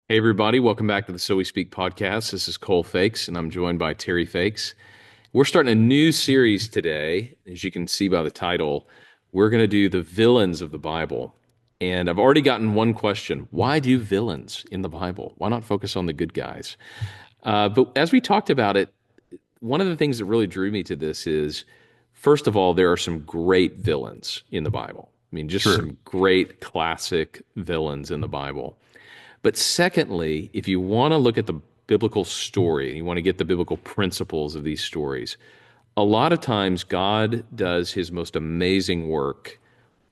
Hey, everybody, welcome back to the So We Speak podcast. This is Cole Fakes, and I'm joined by Terry Fakes. We're starting a new series today. As you can see by the title, we're going to do the villains of the Bible. And I've already gotten one question. Why do villains in the Bible? Why not focus on the good guys? But as we talked about it, one of the things that really drew me to this is, first of all, there are some great villains in the Bible. I mean, just True. some great classic villains in the Bible. But secondly, if you want to look at the biblical story, you want to get the biblical principles of these stories, a lot of times God does his most amazing work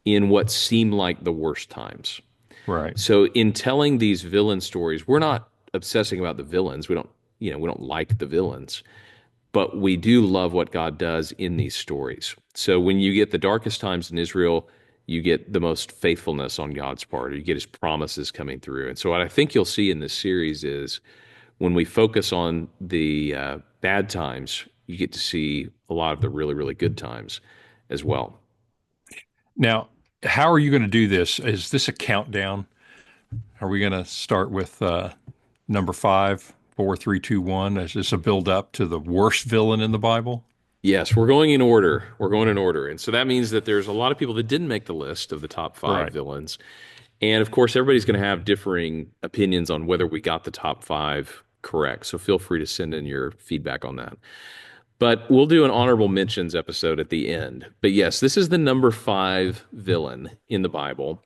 in what seem like the worst times. Right. So in telling these villain stories, we're not obsessing about the villains. We don't like the villains, but we do love what God does in these stories. So when you get the darkest times in Israel, you get the most faithfulness on God's part, or you get his promises coming through. And so what I think you'll see in this series is when we focus on the bad times, you get to see a lot of the really, really good times as well. Now, how are you going to do this? Is this a countdown? Are we going to start with number five, four, three, two, one? Is this a build up to the worst villain in the Bible? Yes, we're going in order. We're going in order. And so that means that there's a lot of people that didn't make the list of the top five Right. villains. And of course, everybody's going to have differing opinions on whether we got the top five correct. So feel free to send in your feedback on that. But we'll do an honorable mentions episode at the end. But yes, this is the number five villain in the Bible.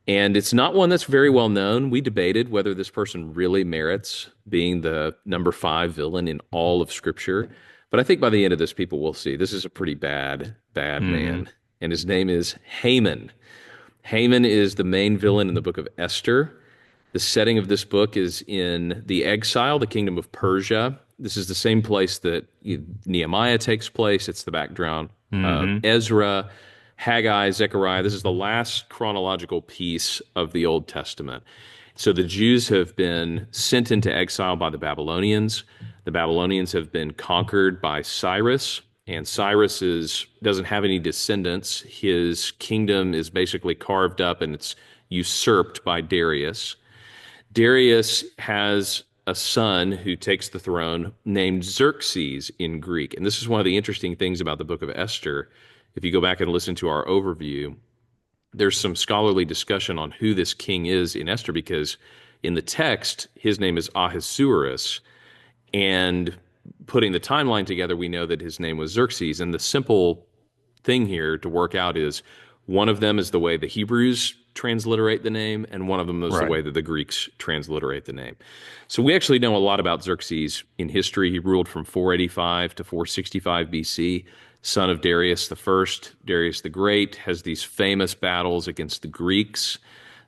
And it's not one that's very well known. We debated whether this person really merits being the number five villain in all of Scripture. But I think by the end of this, people will see this is a pretty bad, bad Hmm. man. And his name is Haman. Haman is the main villain in the book of Esther. The setting of this book is in the exile, the kingdom of Persia. This is the same place that Nehemiah takes place. It's the background of Hmm. Ezra, Haggai, Zechariah. This is the last chronological piece of the Old Testament. So the Jews have been sent into exile by the Babylonians. The Babylonians have been conquered by Cyrus, and doesn't have any descendants. His kingdom is basically carved up and it's usurped by Darius. Darius has a son who takes the throne named Xerxes in Greek. And this is one of the interesting things about the book of Esther. If you go back and listen to our overview, there's some scholarly discussion on who this king is in Esther because in the text, his name is Ahasuerus. And putting the timeline together, we know that his name was Xerxes. And the simple thing here to work out is one of them is the way the Hebrews transliterate the name, and one of them is the Right. way that the Greeks transliterate the name. So we actually know a lot about Xerxes in history. He ruled from 485 to 465 BC, son of Darius the First. Darius the Great has these famous battles against the Greeks.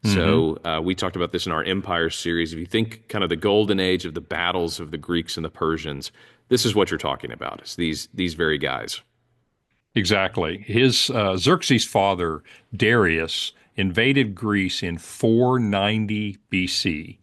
Hmm. So we talked about this in our Empire series. If you think kind of the golden age of the battles of the Greeks and the Persians, this is what you're talking about. It's these very guys. Exactly. His Xerxes' father, Darius, invaded Greece in 490 BC,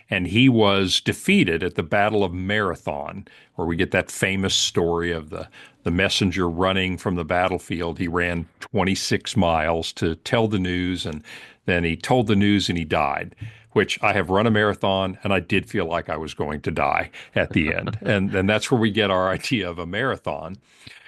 and he was defeated at the Battle of Marathon, where we get that famous story of the messenger running from the battlefield. He ran 26 miles to tell the news, and then he told the news and he died. Which I have run a marathon and I did feel like I was going to die at the end. And that's where we get our idea of a marathon.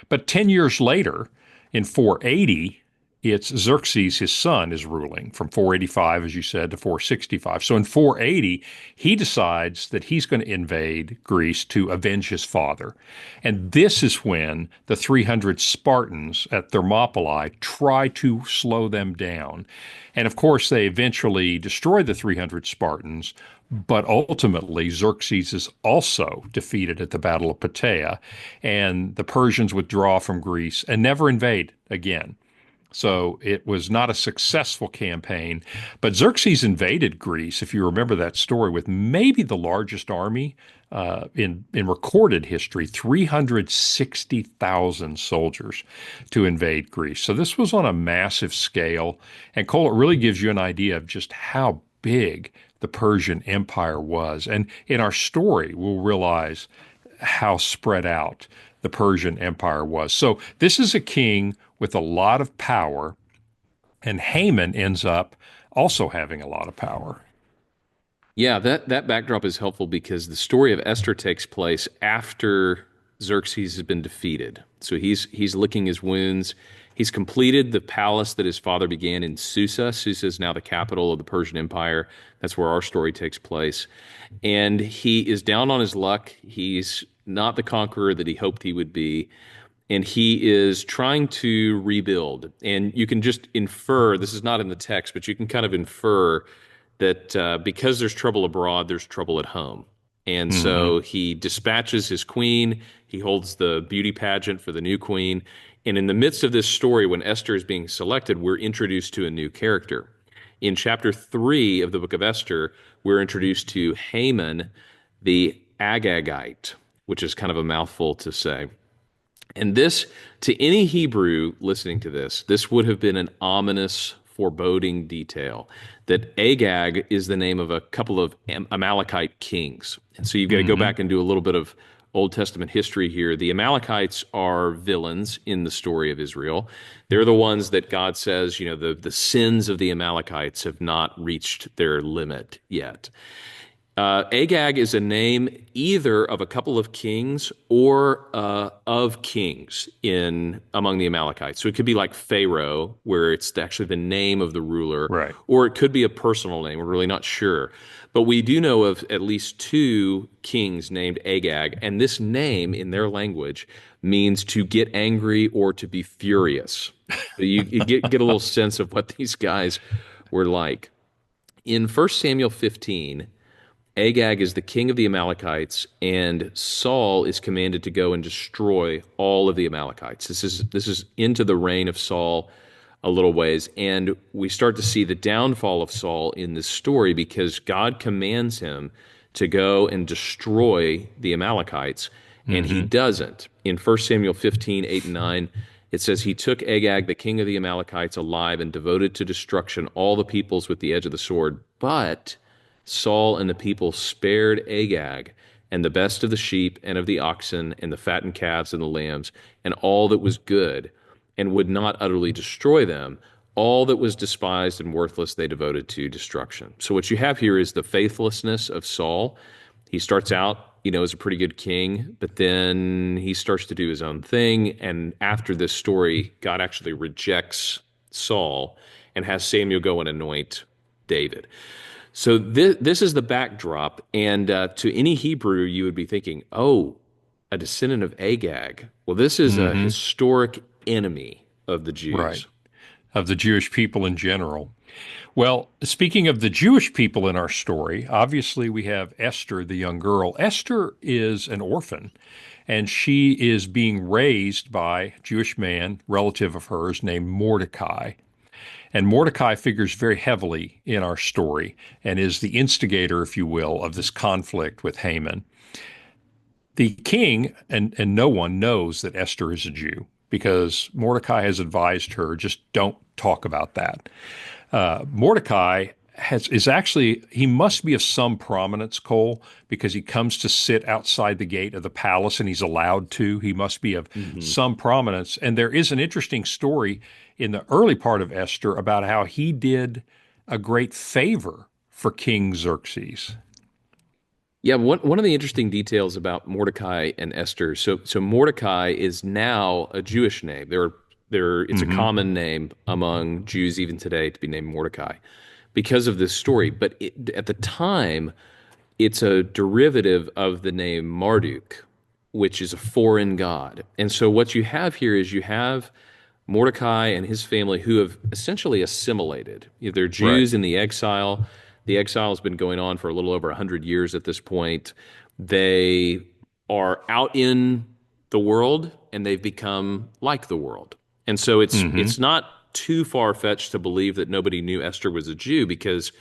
But 10 years later, in 480, it's Xerxes, his son, is ruling from 485, as you said, to 465. So in 480, he decides that he's going to invade Greece to avenge his father. And this is when the 300 Spartans at Thermopylae try to slow them down. And of course, they eventually destroy the 300 Spartans, but ultimately, Xerxes is also defeated at the Battle of Plataea, and the Persians withdraw from Greece and never invade again. So it was not a successful campaign. But Xerxes invaded Greece, if you remember that story, with maybe the largest army in recorded history, 360,000 soldiers to invade Greece. So this was on a massive scale. And Cole, it really gives you an idea of just how big the Persian Empire was. And in our story, we'll realize how spread out the Persian Empire was. So this is a king with a lot of power, and Haman ends up also having a lot of power. Yeah, that backdrop is helpful because the story of Esther takes place after Xerxes has been defeated. So he's licking his wounds. He's completed the palace that his father began in Susa. Susa is now the capital of the Persian Empire. That's where our story takes place. And he is down on his luck. He's not the conqueror that he hoped he would be. And he is trying to rebuild. And you can just infer, this is not in the text, but you can kind of infer that because there's trouble abroad, there's trouble at home. And Hmm. so he dispatches his queen. He holds the beauty pageant for the new queen. And in the midst of this story, when Esther is being selected, we're introduced to a new character. In chapter 3 of the book of Esther, we're introduced to Haman, the Agagite, which is kind of a mouthful to say. And this, to any Hebrew listening to this would have been an ominous, foreboding detail that Agag is the name of a couple of Amalekite kings. And so you've got to go Hmm. back and do a little bit of Old Testament history here. The Amalekites are villains in the story of Israel. They're the ones that God says, the sins of the Amalekites have not reached their limit yet. Agag is a name either of a couple of kings or of kings in among the Amalekites. So it could be like Pharaoh, where it's actually the name of the ruler, Right. or it could be a personal name. We're really not sure. But we do know of at least two kings named Agag, and this name in their language means to get angry or to be furious. So you get a little sense of what these guys were like. In 1 Samuel 15, Agag is the king of the Amalekites, and Saul is commanded to go and destroy all of the Amalekites. This is into the reign of Saul a little ways, and we start to see the downfall of Saul in this story because God commands him to go and destroy the Amalekites, and he Hmm. doesn't. In 1 Samuel 15, 8 and 9, it says, He took Agag, the king of the Amalekites, alive and devoted to destruction all the peoples with the edge of the sword. But Saul and the people spared Agag and the best of the sheep and of the oxen and the fattened calves and the lambs and all that was good, and would not utterly destroy them. All that was despised and worthless they devoted to destruction. So what you have here is the faithlessness of Saul. He starts out, as a pretty good king, but then he starts to do his own thing. And after this story, God actually rejects Saul and has Samuel go and anoint David. So this is the backdrop, and to any Hebrew, you would be thinking, "Oh, a descendant of Agag." Well, this is a Hmm. historic enemy of the Right. Jews. Of the Jewish people in general. Well, speaking of the Jewish people in our story, obviously we have Esther, the young girl. Esther is an orphan, and she is being raised by a Jewish man, relative of hers, named Mordecai. And Mordecai figures very heavily in our story and is the instigator, if you will, of this conflict with Haman. The king and no one knows that Esther is a Jew because Mordecai has advised her just don't talk about that. Mordecai is actually he must be of some prominence, Cole, because he comes to sit outside the gate of the palace and he's allowed to. He must be of Mhm. some prominence. And there is an interesting story in the early part of Esther about how he did a great favor for King Xerxes. Yeah, one of the interesting details about Mordecai and Esther. So Mordecai is now a Jewish name. It's a Hmm. common name among Jews even today to be named Mordecai because of this story. But at the time, it's a derivative of the name Marduk, which is a foreign god. And so what you have here is you have Mordecai and his family who have essentially assimilated. They're Right. Jews in the exile. The exile has been going on for a little over 100 years at this point. They are out in the world and they've become like the world. And so it's Hmm. it's not too far-fetched to believe that nobody knew Esther was a Jew because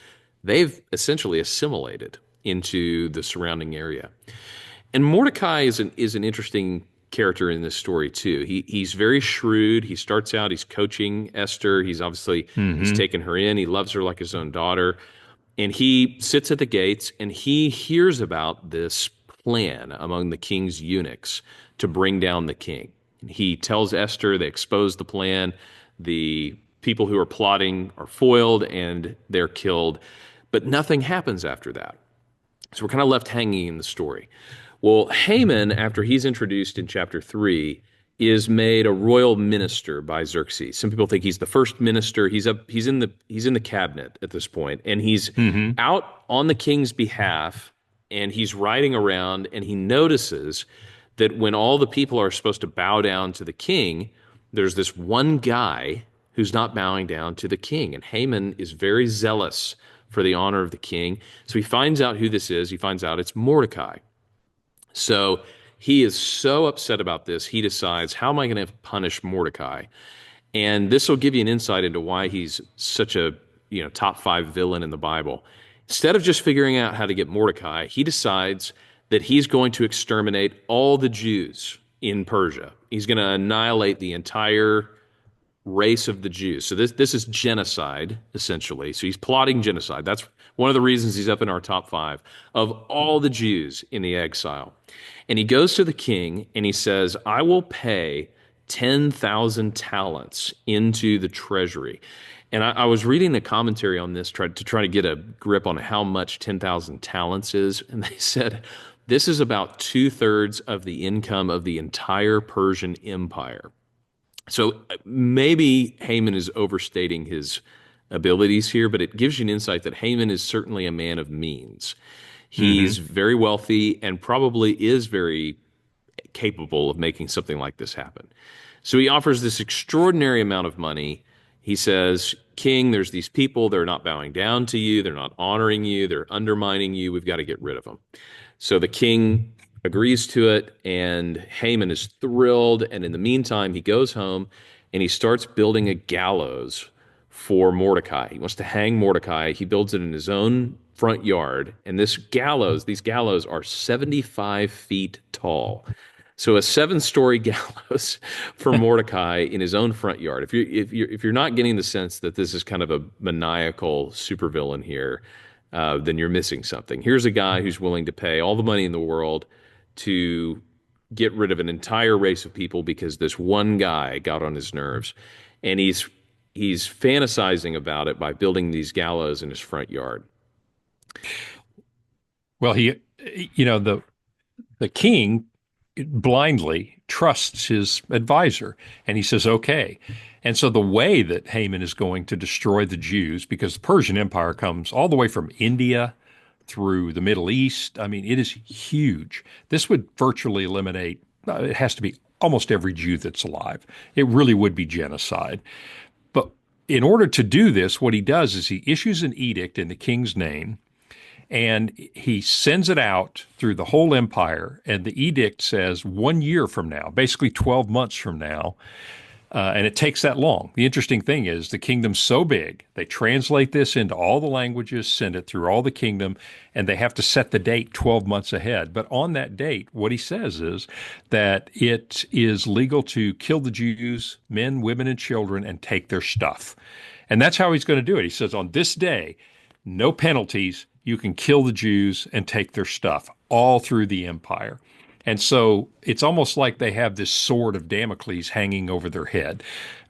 they've essentially assimilated into the surrounding area. And Mordecai is an interesting character in this story too. He's very shrewd. He starts out, he's coaching Esther. He's Hmm. taken her in. He loves her like his own daughter. And he sits at the gates and he hears about this plan among the king's eunuchs to bring down the king. He tells Esther, they expose the plan. The people who are plotting are foiled and they're killed. But nothing happens after that. So we're kind of left hanging in the story. Well, Haman, after he's introduced in chapter 3, is made a royal minister by Xerxes. Some people think he's the first minister. He's in the cabinet at this point, and he's Hmm. out on the king's behalf, and he's riding around, and he notices that when all the people are supposed to bow down to the king, there's this one guy who's not bowing down to the king. And Haman is very zealous for the honor of the king. So he finds out who this is. He finds out it's Mordecai. So he is so upset about this, he decides, how am I going to punish Mordecai? And this will give you an insight into why he's such a, top five villain in the Bible. Instead of just figuring out how to get Mordecai, he decides that he's going to exterminate all the Jews in Persia. He's going to annihilate the entire race of the Jews. So this is genocide essentially. So he's plotting genocide. That's one of the reasons he's up in our top five of all the Jews in the exile. And he goes to the king and he says, "I will pay 10,000 talents into the treasury." And I was reading a commentary on this to try to get a grip on how much 10,000 talents is. And they said this is about two-thirds of the income of the entire Persian Empire. So maybe Haman is overstating his abilities here, but it gives you an insight that Haman is certainly a man of means. He's Hmm. very wealthy and probably is very capable of making something like this happen. So he offers this extraordinary amount of money. He says, "King, there's these people. They're not bowing down to you. They're not honoring you. They're undermining you. We've got to get rid of them." So the king agrees to it, and Haman is thrilled. And in the meantime, he goes home and he starts building a gallows for Mordecai. He wants to hang Mordecai. He builds it in his own front yard. And these gallows are 75 feet tall. So a seven-story gallows for Mordecai in his own front yard. If you're not getting the sense that this is kind of a maniacal supervillain here, then you're missing something. Here's a guy who's willing to pay all the money in the world to get rid of an entire race of people because this one guy got on his nerves, and he's fantasizing about it by building these gallows in his front yard. Well, the king blindly trusts his advisor, and he says, "Okay." And so the way that Haman is going to destroy the Jews, because the Persian Empire comes all the way from India through the Middle East. I mean, it is huge. This would virtually eliminate, it has to be almost every Jew that's alive. It really would be genocide. But in order to do this, what he does is he issues an edict in the king's name and he sends it out through the whole empire. And the edict says 1 year from now, basically 12 months from now, and it takes that long. The interesting thing is the kingdom's so big, they translate this into all the languages, send it through all the kingdom, and they have to set the date 12 months ahead. But on that date, what he says is that it is legal to kill the Jews, men, women, and children, and take their stuff. And that's how he's going to do it. He says, on this day, no penalties. You can kill the Jews and take their stuff all through the empire. And so it's almost like they have this sword of Damocles hanging over their head.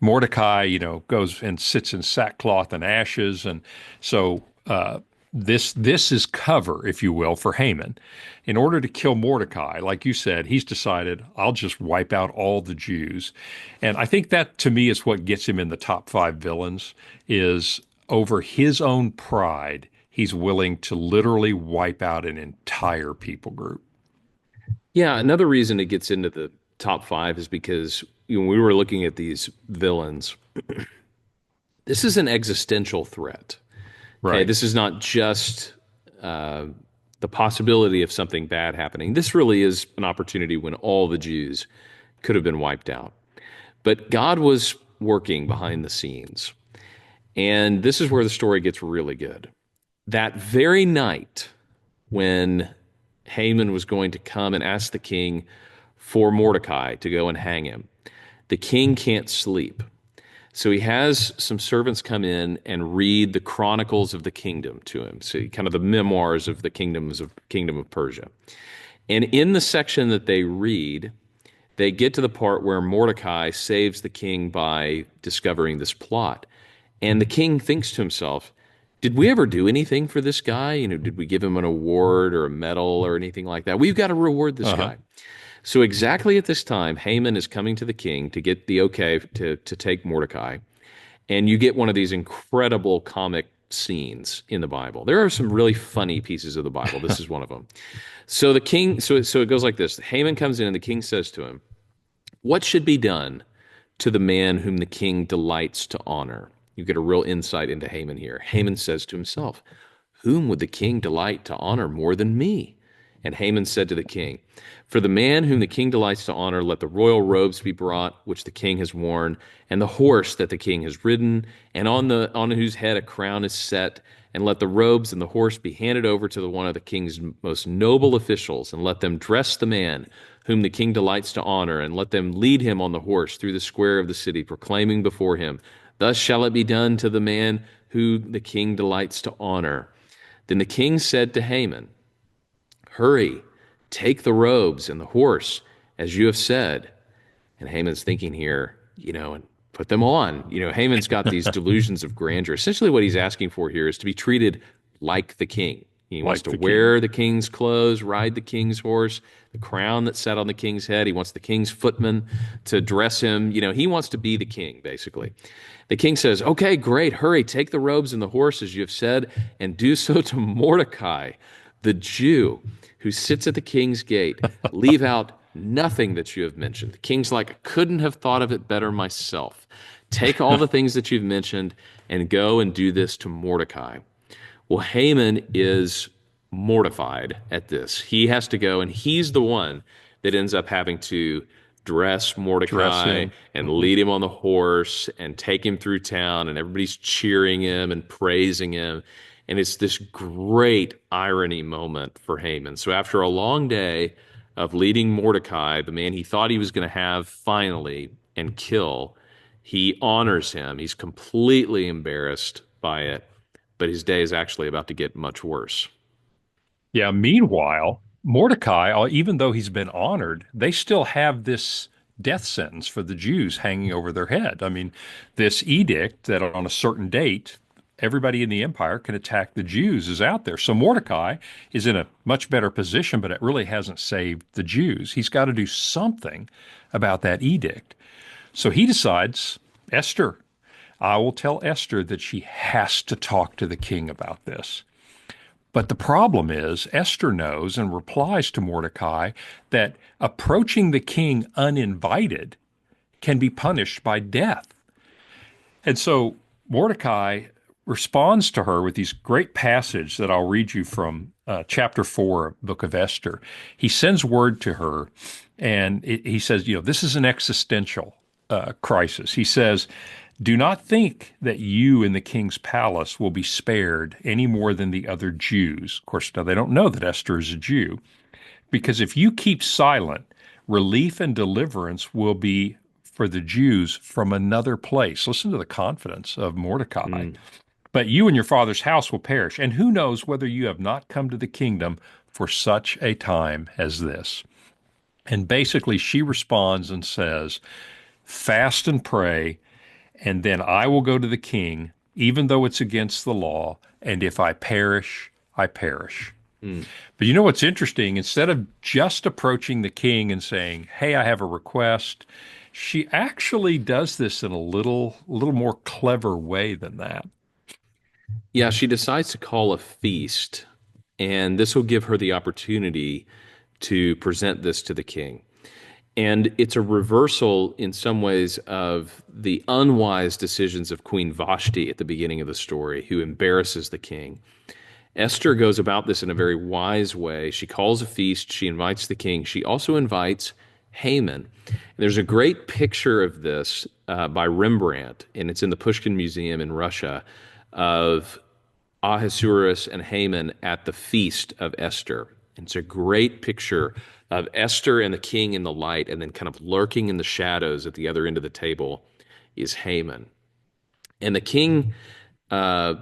Mordecai, goes and sits in sackcloth and ashes. And so this is cover, if you will, for Haman. In order to kill Mordecai, like you said, he's decided, I'll just wipe out all the Jews. And I think that, to me, is what gets him in the top five villains, is over his own pride, he's willing to literally wipe out an entire people group. Yeah, another reason it gets into the top five is because when we were looking at these villains, this is an existential threat. Okay, Right. this is not just uh, the possibility of something bad happening. This really is an opportunity when all the Jews could have been wiped out. But God was working behind the scenes. And this is where the story gets really good. That very night when Haman was going to come and ask the king for Mordecai to go and hang him, the king can't sleep. So he has some servants come in and read the chronicles of the kingdom to him. So kind of the memoirs of the kingdom of Persia. And in the section that they read, they get to the part where Mordecai saves the king by discovering this plot. And the king thinks to himself, did we ever do anything for this guy? Did we give him an award or a medal or anything like that? We've got to reward this Uh-huh. guy. So exactly at this time, Haman is coming to the king to get the okay to take Mordecai. And you get one of these incredible comic scenes in the Bible. There are some really funny pieces of the Bible. This is one of them. So the king, so it goes like this. Haman comes in and the king says to him, "What should be done to the man whom the king delights to honor?" You get a real insight into Haman here. Haman says to himself, "Whom would the king delight to honor more than me?" And Haman said to the king, "For the man whom the king delights to honor, let the royal robes be brought, which the king has worn, and the horse that the king has ridden, and on whose head a crown is set, and let the robes and the horse be handed over to the one of the king's most noble officials, and let them dress the man whom the king delights to honor, and let them lead him on the horse through the square of the city, proclaiming before him, Thus shall it be done to the man who the king delights to honor." Then the king said to Haman, "Hurry, take the robes and the horse, as you have said." And Haman's thinking here, and put them on. Haman's got these delusions of grandeur. Essentially, what he's asking for here is to be treated like the king. He wants Like to the king. wear the king's clothes, ride the king's horse, the crown that sat on the king's head. He wants the king's footman to dress him. He wants to be the king, basically. The king says, "Okay, great. Hurry, take the robes and the horse, as you have said, and do so to Mordecai, the Jew who sits at the king's gate. Leave out nothing that you have mentioned." The king's like, "I couldn't have thought of it better myself. Take all the things that you've mentioned and go and do this to Mordecai." Well, Haman is mortified at this. He has to go, and he's the one that ends up having to dress Dress Mordecai him. and Hmm. lead him on the horse and take him through town, and everybody's cheering him and praising him. And it's this great irony moment for Haman. So after a long day of leading Mordecai, the man he thought he was going to have finally and kill, he honors him. He's completely embarrassed by it, but his day is actually about to get much worse. Yeah, meanwhile, Mordecai, even though he's been honored, they still have this death sentence for the Jews hanging over their head. I mean, this edict that on a certain date, everybody in the empire can attack the Jews is out there. So Mordecai is in a much better position, but it really hasn't saved the Jews. He's got to do something about that edict. So he decides, Esther, I will tell Esther that she has to talk to the king about this. But the problem is, Esther knows and replies to Mordecai that approaching the king uninvited can be punished by death. And so Mordecai responds to her with these great passage that I'll read you from chapter 4, book of Esther. He sends word to her, and he says, this is an existential crisis. He says, "Do not think that you in the king's palace will be spared any more than the other Jews." Of course, now they don't know that Esther is a Jew, because if you keep silent, relief and deliverance will be for the Jews from another place. Listen to the confidence of Mordecai. Mm. "But you and your father's house will perish, and who knows whether you have not come to the kingdom for such a time as this." And basically, she responds and says, "Fast and pray, and then I will go to the king, even though it's against the law, and if I perish, I perish." Mm. But you know what's interesting? Instead of just approaching the king and saying, "Hey, I have a request," she actually does this in a little more clever way than that. Yeah, she decides to call a feast, and this will give her the opportunity to present this to the king. And it's a reversal in some ways of the unwise decisions of Queen Vashti at the beginning of the story, who embarrasses the king. Esther goes about this in a very wise way. She calls a feast, she invites the king, she also invites Haman. And there's a great picture of this by Rembrandt, and it's in the Pushkin Museum in Russia, of Ahasuerus and Haman at the feast of Esther. It's a great picture of Esther and the king in the light, and then kind of lurking in the shadows at the other end of the table is Haman. And the king uh,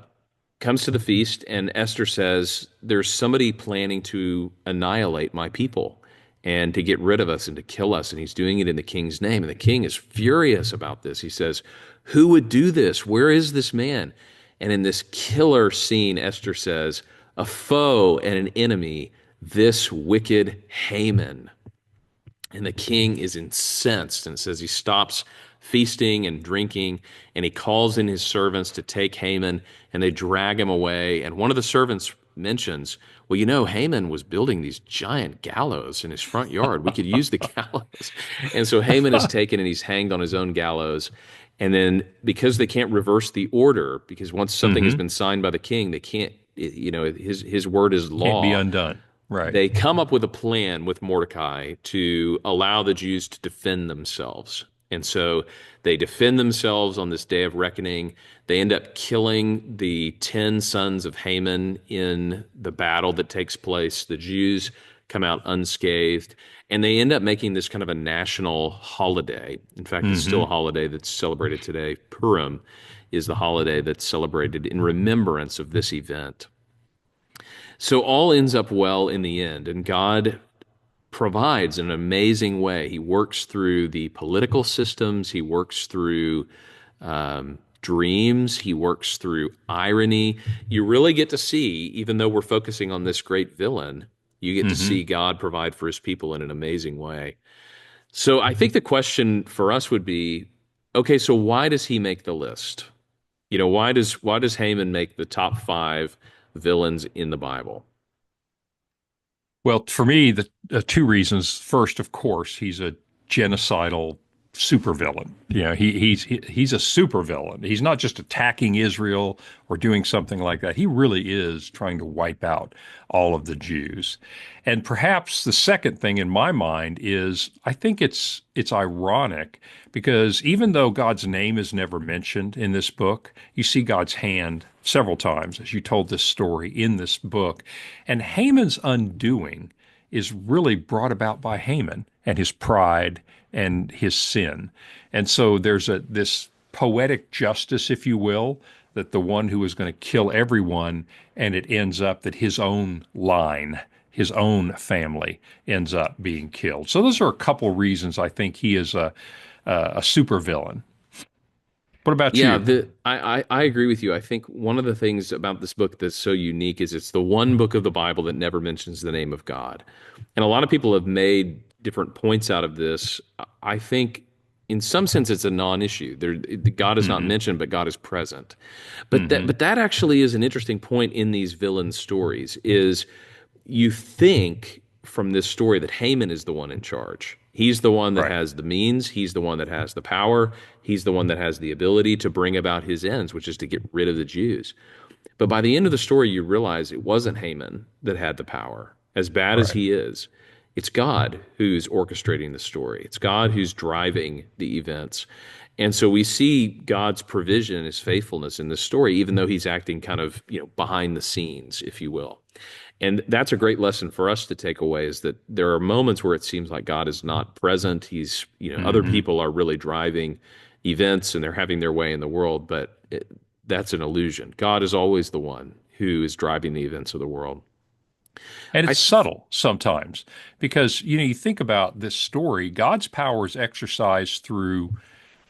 comes to the feast, and Esther says, "There's somebody planning to annihilate my people and to get rid of us and to kill us, and he's doing it in the king's name." And the king is furious about this. He says, "Who would do this? Where is this man?" And in this killer scene, Esther says, "A foe and an enemy, this wicked Haman." And the king is incensed and says he stops feasting and drinking, and he calls in his servants to take Haman, and they drag him away. And one of the servants mentions, "Well, you know, Haman was building these giant gallows in his front yard. We could use the gallows." And so Haman is taken and he's hanged on his own gallows. And then because they can't reverse the order, because once something has Hmm. been signed by the king, they can't, his word is Can't be law. undone. Right. They come up with a plan with Mordecai to allow the Jews to defend themselves. And so they defend themselves on this day of reckoning. They end up killing the 10 sons of Haman in the battle that takes place. The Jews come out unscathed, and they end up making this kind of a national holiday. In fact, it's still a Hmm. holiday that's celebrated today. Purim is the holiday that's celebrated in remembrance of this event. So all ends up well in the end, and God provides in an amazing way. He works through the political systems, he works through dreams, he works through irony. You really get to see, even though we're focusing on this great villain, you get to see Hmm. God provide for his people in an amazing way. So I think the question for us would be, okay, so why does he make the list? Why does Haman make the top five villains in the Bible? Well, for me, the two reasons. First, of course, he's a genocidal supervillain. He's a supervillain. He's not just attacking Israel or doing something like that. He really is trying to wipe out all of the Jews. And perhaps the second thing in my mind is I think it's ironic because even though God's name is never mentioned in this book, you see God's hand several times as you told this story in this book. And Haman's undoing is really brought about by Haman and his pride and his sin. And so there's this poetic justice, if you will, that the one who is going to kill everyone, and it ends up that his own line, his own family ends up being killed. So those are a couple reasons I think he is a supervillain. What about Yeah, you? I agree with you. I think one of the things about this book that's so unique is it's the one book of the Bible that never mentions the name of God. And a lot of people have made different points out of this. I think in some sense it's a non-issue. God is not Hmm. mentioned, but God is present. But that Hmm. but that actually is an interesting point in these villain stories is you think from this story that Haman is the one in charge. He's the one that Right. has the means, he's the one that has the power, he's the one that has the ability to bring about his ends, which is to get rid of the Jews. But by the end of the story, you realize it wasn't Haman that had the power. As bad as Right. he is, it's God who's orchestrating the story. It's God who's driving the events. And so we see God's provision and his faithfulness in this story, even though he's acting kind of, behind the scenes, if you will. And that's a great lesson for us to take away is that there are moments where it seems like God is not present. Other Hmm. people are really driving events and they're having their way in the world, but that's an illusion. God is always the one who is driving the events of the world. And I it's subtle sometimes because, you think about this story, God's power is exercised through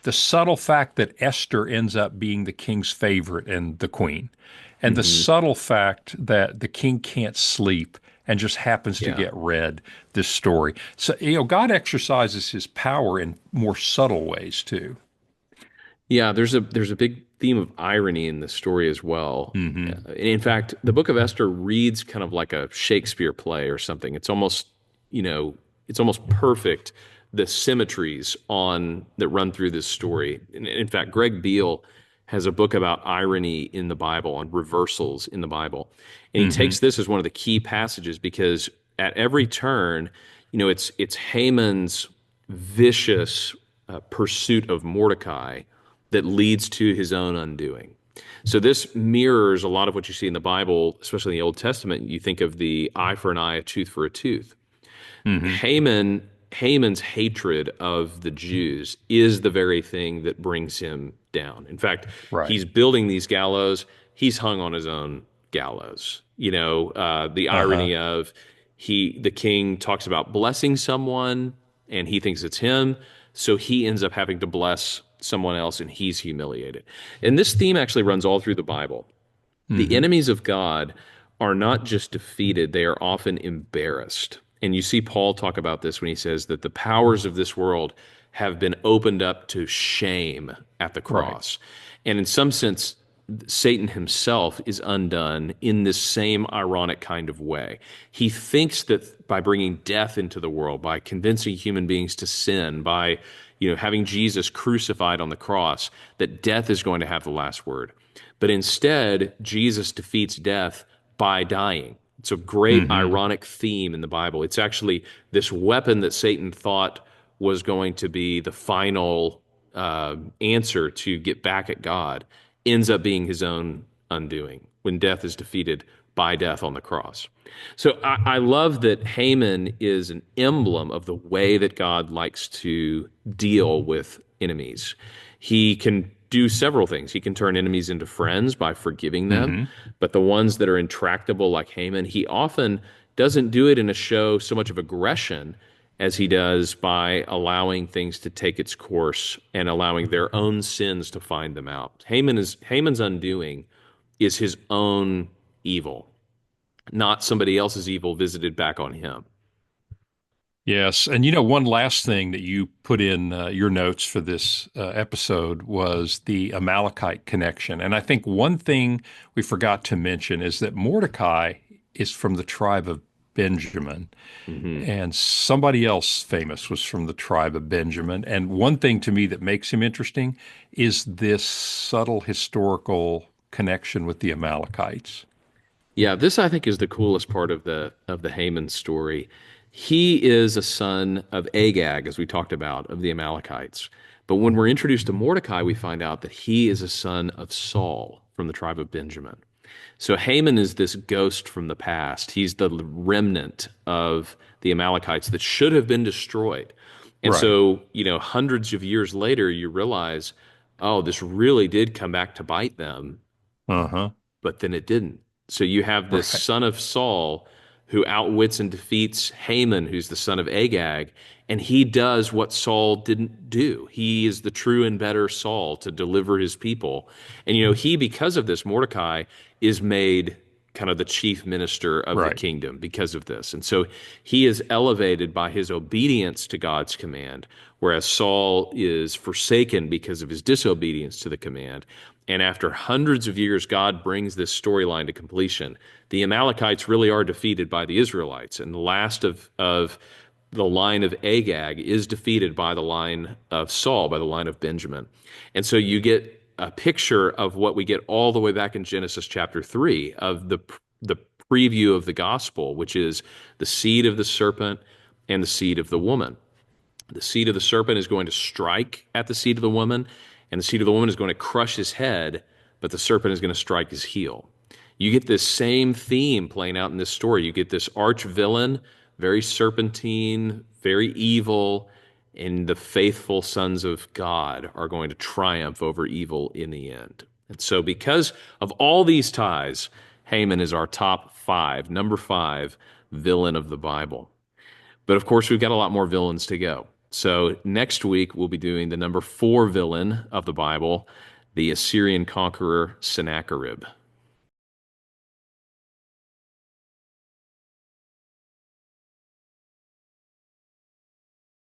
the subtle fact that Esther ends up being the king's favorite and the queen, and the Mhm. subtle fact that the king can't sleep and just happens to Yeah. get read this story. So, God exercises his power in more subtle ways too. Yeah, there's a big theme of irony in this story as well. Hmm. In fact, the Book of Esther reads kind of like a Shakespeare play or something. You know, it's almost perfect the symmetries on that run through this story. In fact, Greg Beale has a book about irony in the Bible and reversals in the Bible, and he takes Hmm. this as one of the key passages because at every turn, it's Haman's vicious pursuit of Mordecai that leads to his own undoing. So this mirrors a lot of what you see in the Bible, especially in the Old Testament. You think of the eye for an eye, a tooth for a tooth. Hmm. Haman's hatred of the Jews is the very thing that brings him down. In fact, Right. he's building these gallows. He's hung on his own gallows. The Uh-huh. irony of the king talks about blessing someone, and he thinks it's him, so he ends up having to bless someone else and he's humiliated. And this theme actually runs all through the Bible. The Hmm. enemies of God are not just defeated, they are often embarrassed. And you see Paul talk about this when he says that the powers of this world have been opened up to shame at the Right. cross. And in some sense, Satan himself is undone in this same ironic kind of way. He thinks that by bringing death into the world, by convincing human beings to sin, by having Jesus crucified on the cross, that death is going to have the last word. But instead, Jesus defeats death by dying. It's a great Hmm. ironic theme in the Bible. It's actually this weapon that Satan thought was going to be the final answer to get back at God ends up being his own undoing when death is defeated by death on the cross. So I love that Haman is an emblem of the way that God likes to deal with enemies. He can do several things. He can turn enemies into friends by forgiving them, Hmm. but the ones that are intractable, like Haman, he often doesn't do it in a show so much of aggression as he does by allowing things to take its course and allowing their own sins to find them out. Haman's undoing is his own evil, not somebody else's evil visited back on him. Yes. And one last thing that you put in your notes for this episode was the Amalekite connection. And I think one thing we forgot to mention is that Mordecai is from the tribe of Benjamin, Hmm. and somebody else famous was from the tribe of Benjamin. And one thing to me that makes him interesting is this subtle historical connection with the Amalekites. Yeah, this I think is the coolest part of the Haman story. He is a son of Agag, as we talked about, of the Amalekites. But when we're introduced to Mordecai, we find out that he is a son of Saul from the tribe of Benjamin. So Haman is this ghost from the past. He's the remnant of the Amalekites that should have been destroyed. And Right. so, hundreds of years later, you realize, oh, this really did come back to bite them, Uh-huh. but then it didn't. So you have this Right. son of Saul who outwits and defeats Haman, who's the son of Agag, and he does what Saul didn't do. He is the true and better Saul to deliver his people. And he, because of this, Mordecai is made kind of the chief minister of the Right. kingdom because of this. And so he is elevated by his obedience to God's command, whereas Saul is forsaken because of his disobedience to the command. And after hundreds of years, God brings this storyline to completion. The Amalekites really are defeated by the Israelites, and the last of the line of Agag is defeated by the line of Saul, by the line of Benjamin. And so you get a picture of what we get all the way back in Genesis chapter 3 of the preview of the gospel, which is the seed of the serpent and the seed of the woman. The seed of the serpent is going to strike at the seed of the woman, and the seed of the woman is going to crush his head, but the serpent is going to strike his heel. You get this same theme playing out in this story. You get this arch villain, very serpentine, very evil, and the faithful sons of God are going to triumph over evil in the end. And so, because of all these ties, Haman is our top five, number five villain of the Bible. But of course, we've got a lot more villains to go. So next week, we'll be doing the number four villain of the Bible, the Assyrian conqueror Sennacherib.